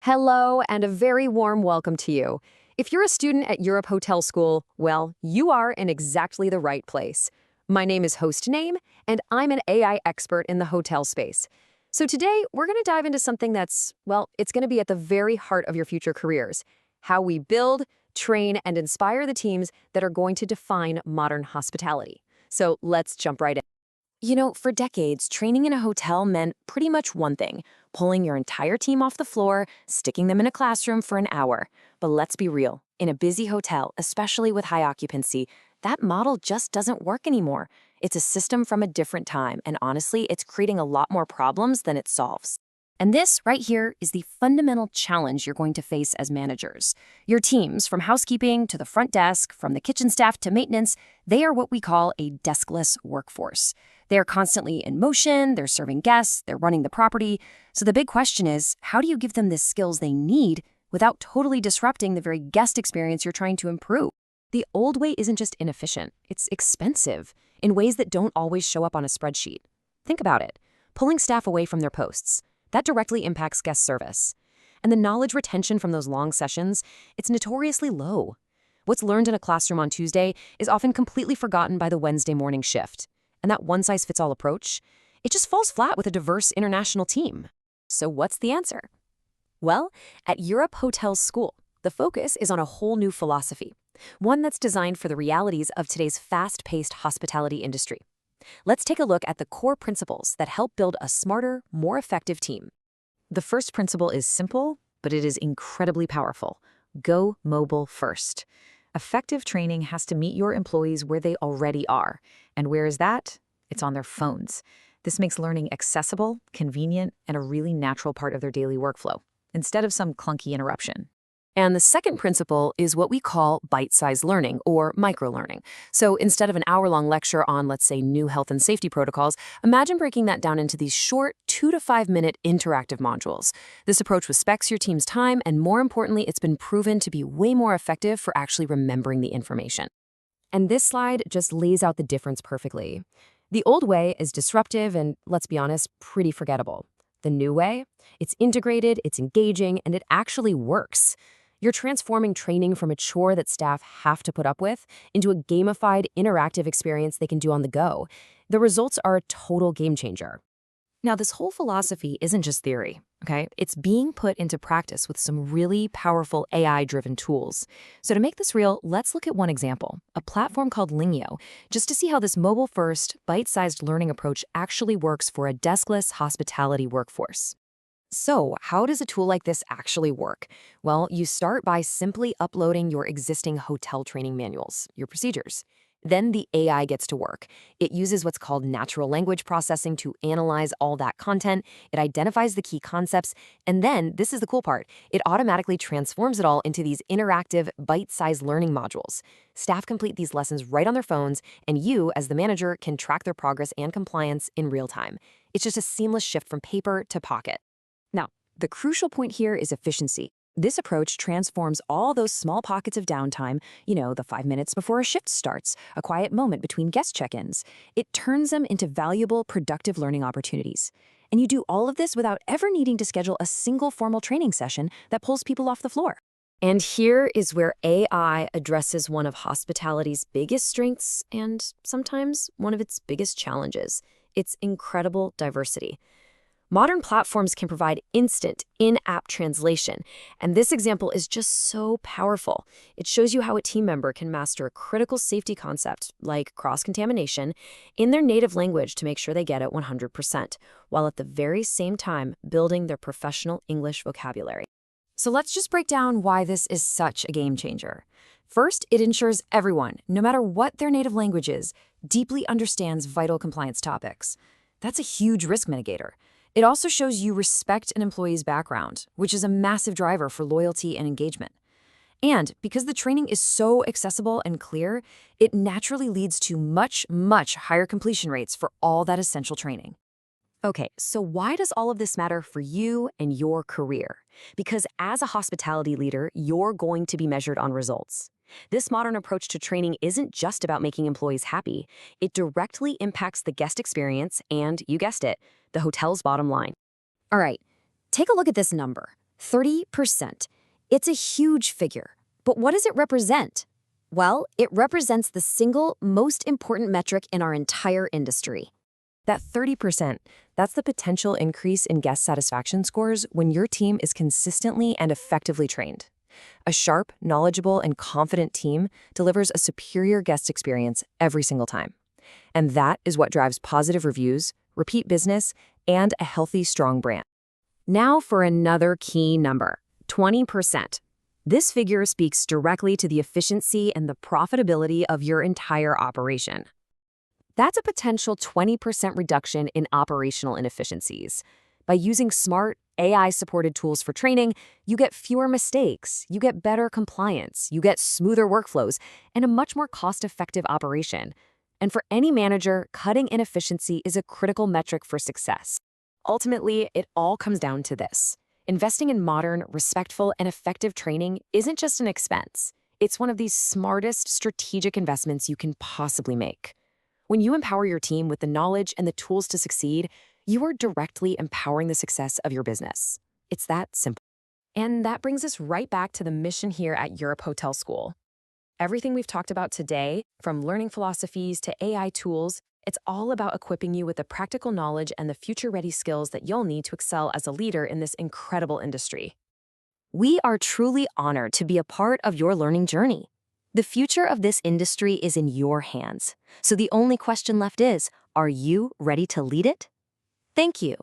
Hello, and a very warm welcome to you. If you're a student at Europe Hotel School, well, you are in exactly the right place. My name is Host Name, and I'm an AI expert in the hotel space. So today, we're going to dive into something that's, well, it's going to be at the very heart of your future careers: how we build, train, and inspire the teams that are going to define modern hospitality. So let's jump right in. For decades, training in a hotel meant pretty much one thing: pulling your entire team off the floor, sticking them in a classroom for an hour. But let's be real, in a busy hotel, especially with high occupancy, that model just doesn't work anymore. It's a system from a different time, and honestly, it's creating a lot more problems than it solves. And this right here is the fundamental challenge you're going to face as managers. Your teams, from housekeeping to the front desk, from the kitchen staff to maintenance, they are what we call a deskless workforce. They are constantly in motion, they're serving guests, they're running the property. So the big question is, how do you give them the skills they need without totally disrupting the very guest experience you're trying to improve? The old way isn't just inefficient, it's expensive in ways that don't always show up on a spreadsheet. Think about it. Pulling staff away from their posts, that directly impacts guest service. And the knowledge retention from those long sessions, it's notoriously low. What's learned in a classroom on Tuesday is often completely forgotten by the Wednesday morning shift. And that one-size-fits-all approach, it just falls flat with a diverse international team. So what's the answer? Well, at Europe Hotel School, the focus is on a whole new philosophy, one that's designed for the realities of today's fast-paced hospitality industry. Let's take a look at the core principles that help build a smarter, more effective team. The first principle is simple, but it is incredibly powerful. Go mobile first. Effective training has to meet your employees where they already are. And where is that? It's on their phones. This makes learning accessible, convenient, and a really natural part of their daily workflow, instead of some clunky interruption. And the second principle is what we call bite-sized learning, or microlearning. So instead of an hour-long lecture on, let's say, new health and safety protocols, imagine breaking that down into these short 2 to 5 minute interactive modules. This approach respects your team's time, and more importantly, it's been proven to be way more effective for actually remembering the information. And this slide just lays out the difference perfectly. The old way is disruptive and, let's be honest, pretty forgettable. The new way, it's integrated, it's engaging, and it actually works. You're transforming training from a chore that staff have to put up with into a gamified, interactive experience they can do on the go. The results are a total game changer. Now, this whole philosophy isn't just theory, okay? It's being put into practice with some really powerful AI-driven tools. So to make this real, let's look at one example, a platform called Lingio, just to see how this mobile-first, bite-sized learning approach actually works for a deskless hospitality workforce. So, how does a tool like this actually work? Well, you start by simply uploading your existing hotel training manuals, your procedures. Then the AI gets to work. It uses what's called natural language processing to analyze all that content. It identifies the key concepts, and then, this is the cool part, it automatically transforms it all into these interactive, bite-sized learning modules. Staff complete these lessons right on their phones, and you, as the manager, can track their progress and compliance in real time. It's just a seamless shift from paper to pocket. Now, the crucial point here is efficiency. This approach transforms all those small pockets of downtime, the 5 minutes before a shift starts, a quiet moment between guest check-ins. It turns them into valuable, productive learning opportunities. And you do all of this without ever needing to schedule a single formal training session that pulls people off the floor. And here is where AI addresses one of hospitality's biggest strengths and sometimes one of its biggest challenges: its incredible diversity. Modern platforms can provide instant, in-app translation, and this example is just so powerful. It shows you how a team member can master a critical safety concept, like cross-contamination, in their native language to make sure they get it 100%, while at the very same time building their professional English vocabulary. So let's just break down why this is such a game changer. First, it ensures everyone, no matter what their native language is, deeply understands vital compliance topics. That's a huge risk mitigator. It also shows you respect an employee's background, which is a massive driver for loyalty and engagement. And because the training is so accessible and clear, it naturally leads to much, much higher completion rates for all that essential training. Okay, so why does all of this matter for you and your career? Because as a hospitality leader, you're going to be measured on results. This modern approach to training isn't just about making employees happy. It directly impacts the guest experience and, you guessed it, the hotel's bottom line. All right, take a look at this number. 30%. It's a huge figure. But what does it represent? Well, it represents the single most important metric in our entire industry. That 30%, that's the potential increase in guest satisfaction scores when your team is consistently and effectively trained. A sharp, knowledgeable, and confident team delivers a superior guest experience every single time. And that is what drives positive reviews, repeat business, and a healthy, strong brand. Now for another key number, 20%. This figure speaks directly to the efficiency and the profitability of your entire operation. That's a potential 20% reduction in operational inefficiencies. By using smart, AI-supported tools for training, you get fewer mistakes, you get better compliance, you get smoother workflows, and a much more cost-effective operation. And for any manager, cutting inefficiency is a critical metric for success. Ultimately, it all comes down to this. Investing in modern, respectful, and effective training isn't just an expense. It's one of the smartest strategic investments you can possibly make. When you empower your team with the knowledge and the tools to succeed, you are directly empowering the success of your business. It's that simple. And that brings us right back to the mission here at Europe Hotel School. Everything we've talked about today, from learning philosophies to AI tools, it's all about equipping you with the practical knowledge and the future-ready skills that you'll need to excel as a leader in this incredible industry. We are truly honored to be a part of your learning journey. The future of this industry is in your hands. So the only question left is, are you ready to lead it? Thank you.